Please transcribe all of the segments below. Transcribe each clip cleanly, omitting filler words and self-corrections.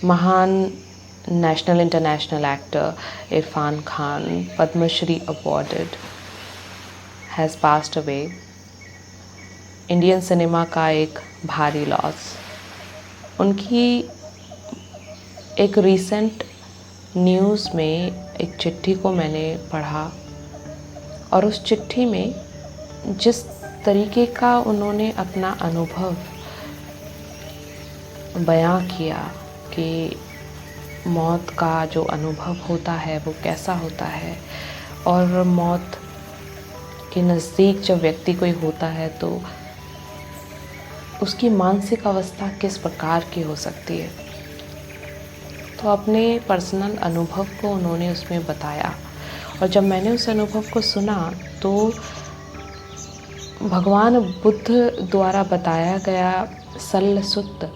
महान national international actor Irrfan Khan, Padmashri awarded, has passed away. Indian cinema का एक भारी लॉस। उनकी एक रीसेंट न्यूज़ में एक चिट्ठी को मैंने पढ़ा और उस चिट्ठी में जिस तरीके का उन्होंने अपना अनुभव बयां किया कि मौत का जो अनुभव होता है वो कैसा होता है, और मौत के नज़दीक जब व्यक्ति कोई होता है तो उसकी मानसिक अवस्था किस प्रकार की हो सकती है, तो अपने पर्सनल अनुभव को उन्होंने उसमें बताया। और जब मैंने उस अनुभव को सुना तो भगवान बुद्ध द्वारा बताया गया सल सुत्त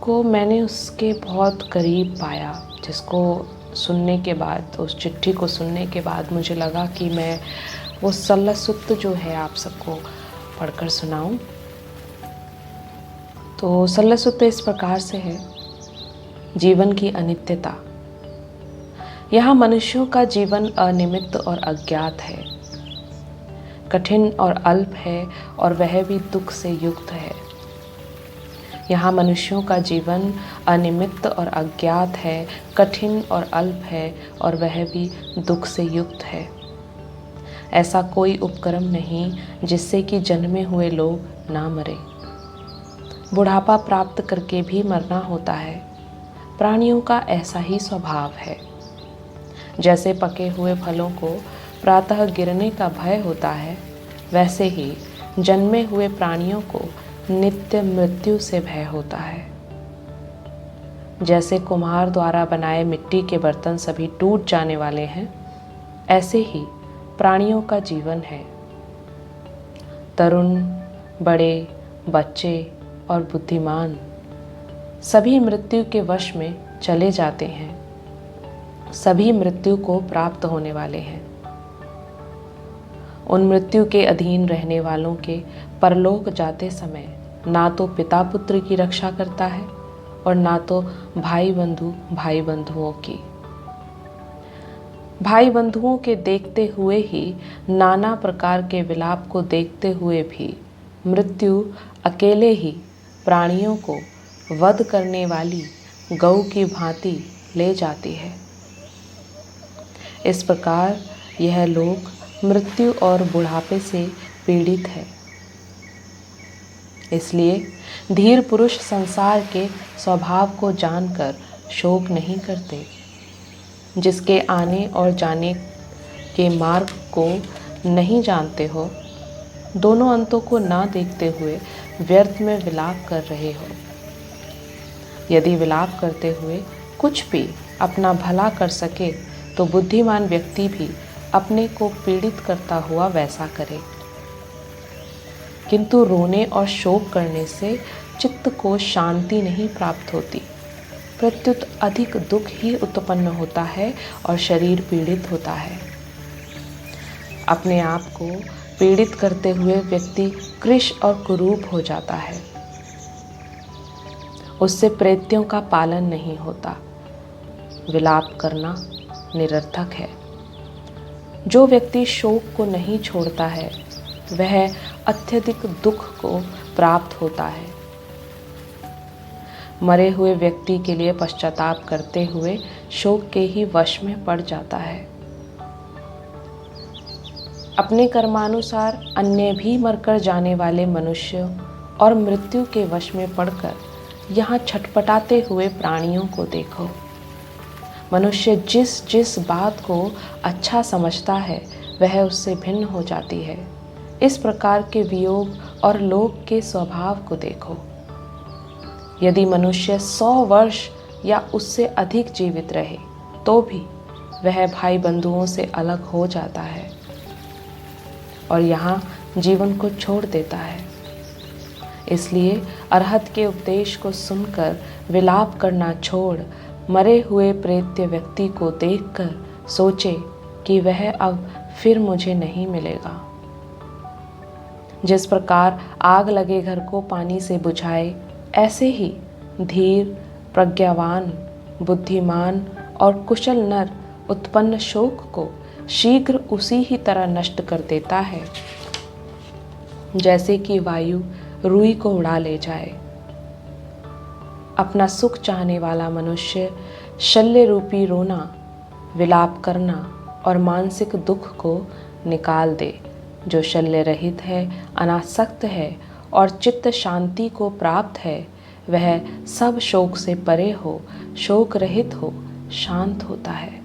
को मैंने उसके बहुत करीब पाया, जिसको सुनने के बाद, उस चिट्ठी को सुनने के बाद मुझे लगा कि मैं वो सल सुत्त जो है आप सबको पढ़कर सुनाऊं। तो सल सुत्त इस प्रकार से है। जीवन की अनित्यता। यहाँ मनुष्यों का जीवन अनिमित्त और अज्ञात है, कठिन और अल्प है और वह भी दुख से युक्त है। यहाँ मनुष्यों का जीवन अनिमित्त और अज्ञात है, कठिन और अल्प है और वह भी दुख से युक्त है। ऐसा कोई उपक्रम नहीं जिससे कि जन्मे हुए लोग ना मरे। बुढ़ापा प्राप्त करके भी मरना होता है। प्राणियों का ऐसा ही स्वभाव है। जैसे पके हुए फलों को प्रातः गिरने का भय होता है, वैसे ही जन्मे हुए प्राणियों को नित्य मृत्यु से भय होता है। जैसे कुम्हार द्वारा बनाए मिट्टी के बर्तन सभी टूट जाने वाले हैं, ऐसे ही प्राणियों का जीवन है। तरुण, बड़े, बच्चे और बुद्धिमान सभी मृत्यु के वश में चले जाते हैं। सभी मृत्यु को प्राप्त होने वाले हैं। उन मृत्यु के अधीन रहने वालों के परलोक जाते समय ना तो पिता पुत्र की रक्षा करता है और ना तो भाई बंधुओं की। भाई बंधुओं के देखते हुए ही, नाना प्रकार के विलाप को देखते हुए भी मृत्यु अकेले ही प्राणियों को वध करने वाली गऊ की भांति ले जाती है। इस प्रकार यह लोक मृत्यु और बुढ़ापे से पीड़ित है। इसलिए धीर पुरुष संसार के स्वभाव को जानकर शोक नहीं करते। जिसके आने और जाने के मार्ग को नहीं जानते हो, दोनों अंतों को ना देखते हुए व्यर्थ में विलाप कर रहे हो। यदि विलाप करते हुए कुछ भी अपना भला कर सके तो बुद्धिमान व्यक्ति भी अपने को पीड़ित करता हुआ वैसा करे। किंतु रोने और शोक करने से चित्त को शांति नहीं प्राप्त होती, प्रत्युत अधिक दुख ही उत्पन्न होता है और शरीर पीड़ित होता है। अपने आप को पीड़ित करते हुए व्यक्ति कृश और कुरूप हो जाता है। उससे प्रेत्यों का पालन नहीं होता। विलाप करना निरर्थक है। जो व्यक्ति शोक को नहीं छोड़ता है, वह अत्यधिक दुख को प्राप्त होता है। मरे हुए व्यक्ति के लिए पश्चाताप करते हुए शोक के ही वश में पड़ जाता है। अपने कर्मानुसार अन्य भी मरकर जाने वाले मनुष्य और मृत्यु के वश में पड़कर यहाँ छटपटाते हुए प्राणियों को देखो। मनुष्य जिस जिस बात को अच्छा समझता है वह उससे भिन्न हो जाती है। इस प्रकार के वियोग और लोक के स्वभाव को देखो। यदि मनुष्य 100 वर्ष या उससे अधिक जीवित रहे तो भी वह भाई बंधुओं से अलग हो जाता है और यहाँ जीवन को छोड़ देता है। इसलिए अरहत के उपदेश को सुनकर विलाप करना छोड़ मरे हुए प्रेत्य व्यक्ति को देखकर सोचे कि वह अब फिर मुझे नहीं मिलेगा। जिस प्रकार आग लगे घर को पानी से बुझाए, ऐसे ही धीर प्रज्ञावान, बुद्धिमान और कुशल नर उत्पन्न शोक को शीघ्र उसी ही तरह नष्ट कर देता है जैसे कि वायु रुई को उड़ा ले जाए। अपना सुख चाहने वाला मनुष्य शल्य रूपी रोना, विलाप करना और मानसिक दुख को निकाल दे। जो शल्य रहित है, अनासक्त है और चित्त शांति को प्राप्त है, वह सब शोक से परे हो, शोक रहित हो, शांत होता है।